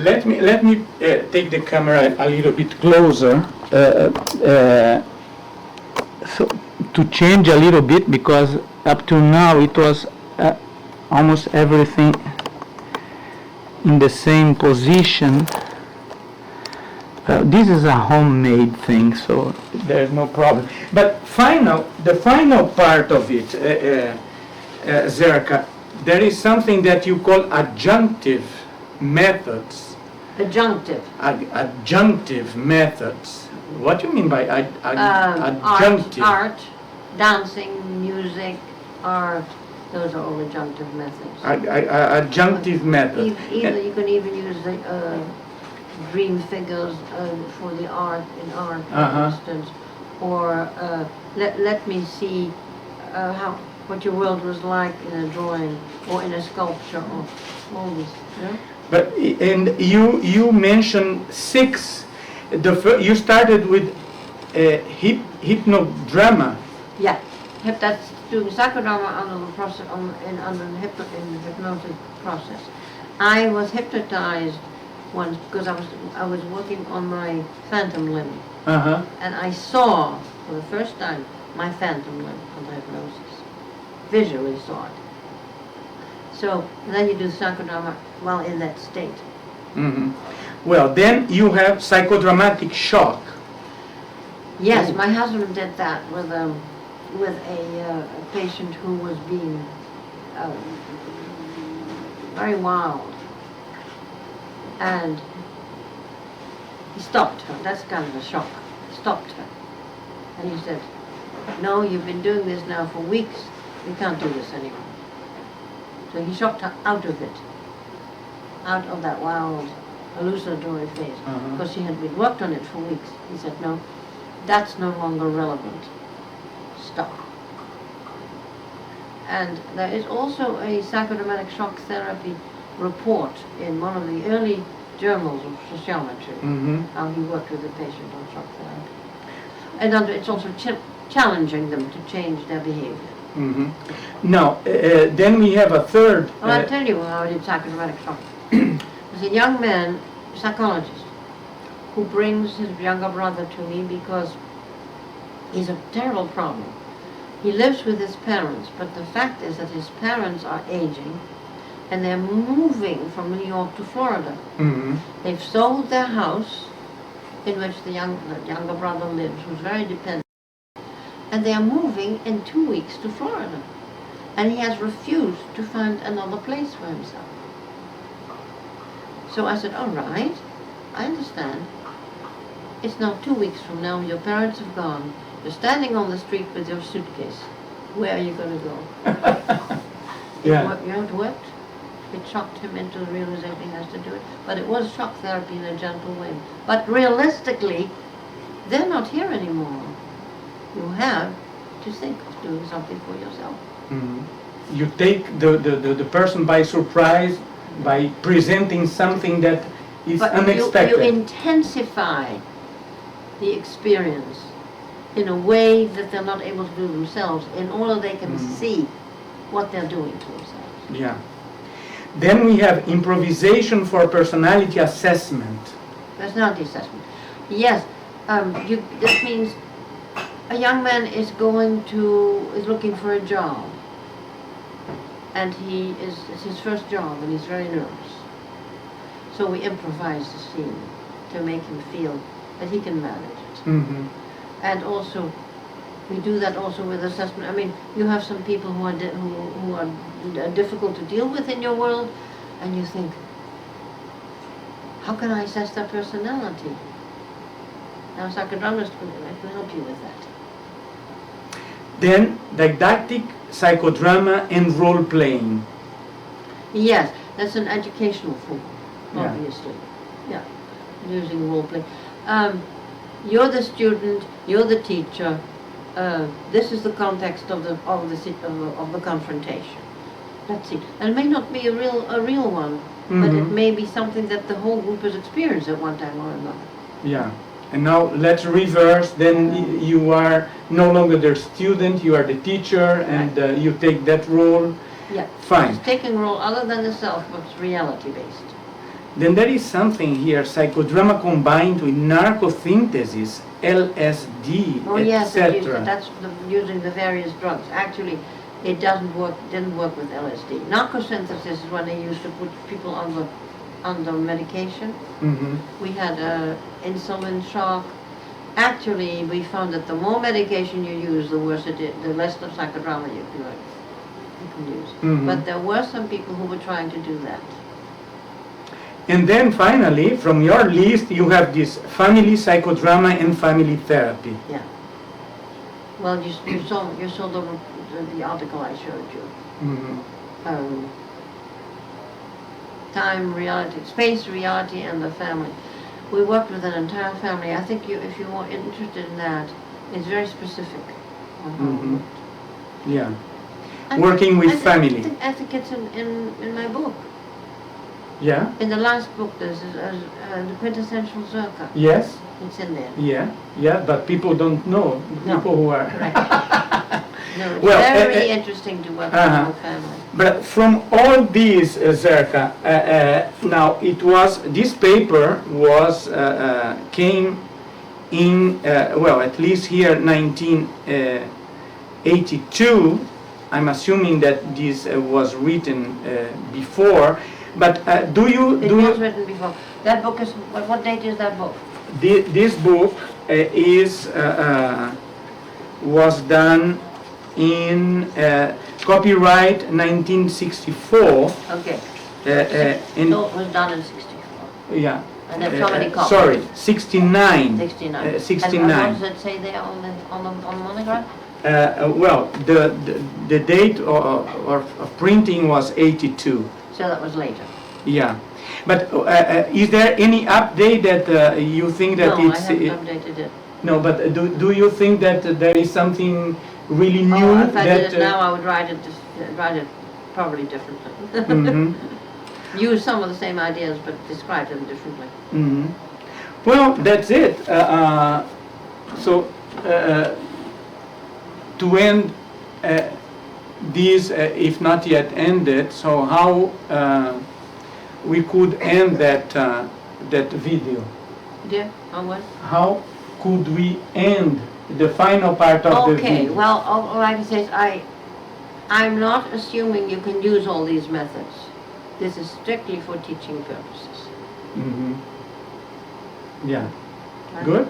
Let me take the camera a little bit closer, so to change a little bit, because up to now it was almost everything in the same position. This is a homemade thing, so there's no problem. But the final part of it, Zerka, there is something that you call adjunctive methods. Adjunctive. Adjunctive methods. What do you mean by adjunctive? Art, dancing, music, art. Those are all adjunctive methods. Adjunctive methods. Either you can even use dream figures for the art, for instance, or let me see what your world was like in a drawing or in a sculpture, or all this. Yeah? But and you mentioned 6. You started with hipnodrama. Yeah, that's doing psychodrama under the process under the hypnotic process. I was hypnotized once because I was working on my phantom limb, and I saw for the first time my phantom limb under hypnosis. Visually saw it. So then you do psychodrama while in that state. Mm-hmm. Well, then you have psychodramatic shock. Yes, my husband did that with a patient who was being very wild, and he stopped her. That's kind of a shock. Stopped her, and he said, "No, you've been doing this now for weeks. You can't do this anymore." So he shocked her out of it, out of that wild, hallucinatory phase, because she had been worked on it for weeks. He said, "No, that's no longer relevant. Stop." And there is also a psychodramatic shock therapy report in one of the early journals of sociology, how he worked with the patient on shock therapy. And it's also challenging them to change their behavior. Now, then we have a third. Well, I'll tell you how I did psychodramatic shock. There's a young man, psychologist, who brings his younger brother to me because he's a terrible problem. He lives with his parents, but the fact is that his parents are aging and they're moving from New York to Florida. They've sold their house in which the younger brother lives, who's very dependent, and they are moving in 2 weeks to Florida. And he has refused to find another place for himself. So I said, all right, I understand. It's now 2 weeks from now, your parents have gone. You're standing on the street with your suitcase. Where are you going to go? Yeah. It worked. It shocked him into the realization he has to do it. But it was shock therapy in a gentle way. But realistically, they're not here anymore. You have to think of doing something for yourself. You take the person by surprise by presenting something that is unexpected. You intensify the experience in a way that they're not able to do themselves, in order they can see what they're doing to themselves. Yeah. Then we have improvisation for personality assessment. Personality assessment. Yes, this means a young man is looking for a job, and it's his first job, and he's very nervous. So we improvise the scene to make him feel that he can manage it. And also, we do that also with assessment. I mean, you have some people who are difficult to deal with in your world, and you think, how can I assess their personality? Now, a psychodramatist can help you with that. Then, didactic psychodrama and role-playing. Yes, that's an educational form, obviously. Yeah, using role-play. You're the student, you're the teacher. This is the context of the confrontation. That's it. And it may not be a real one, but it may be something that the whole group has experienced at one time or another. Yeah. And now let's reverse. Then you are no longer the student, you are the teacher, and you take that role. Yeah. Fine. It's taking a role other than the self, but it's reality-based. Then there is something here, psychodrama combined with narcosynthesis, LSD, Oh yes, etc. that's using the various drugs. Actually, it didn't work with LSD. Narcosynthesis is when they used to put people under medication. Mhm. We had insulin shock. Actually, we found that the more medication you use, the worse it is, the less of psychodrama you can use. Mhm. But there were some people who were trying to do that. And then finally, from your list, you have this family psychodrama and family therapy. Yeah. Well, you saw the article I showed you. Mhm. Time, reality, space, reality, and the family. We worked with an entire family. I think if you are interested in that, it's very specific. Mhm. Yeah. Working with family. I think it's in my book. Yeah. In the last book, there's the quintessential Zerka. Yes. It's in there. Yeah. Yeah. But people don't know. No. People who are. Right. No, it's Well, very interesting to work with the whole family. But from all these, Zerka, now it was this paper was came in well, at least here 1982. I'm assuming that this was written before. But do you It was written before. That book is what date is that book? This book was done in copyright 1964. Okay. And So it was done in 64. yeah. And there's how many copies? Sorry, 69. 69. 69. And what does it say there on the monograph? Well, the date of printing was 82. So that was later. Yeah. But is there any update that you think that No, it's... I haven't updated it. No, but do you think that there is something really new? Oh, if I that, did it now, I would write it probably differently. Mhm. Use some of the same ideas, but describe them differently. Mhm. Well, that's it. So, to end this, if not yet ended, so how we could end that video? Yeah, on what? How could we end the final part of the Okay, video? well, all I can say is I'm not assuming you can use all these methods. This is strictly for teaching purposes. Mhm. Yeah. Right? Good?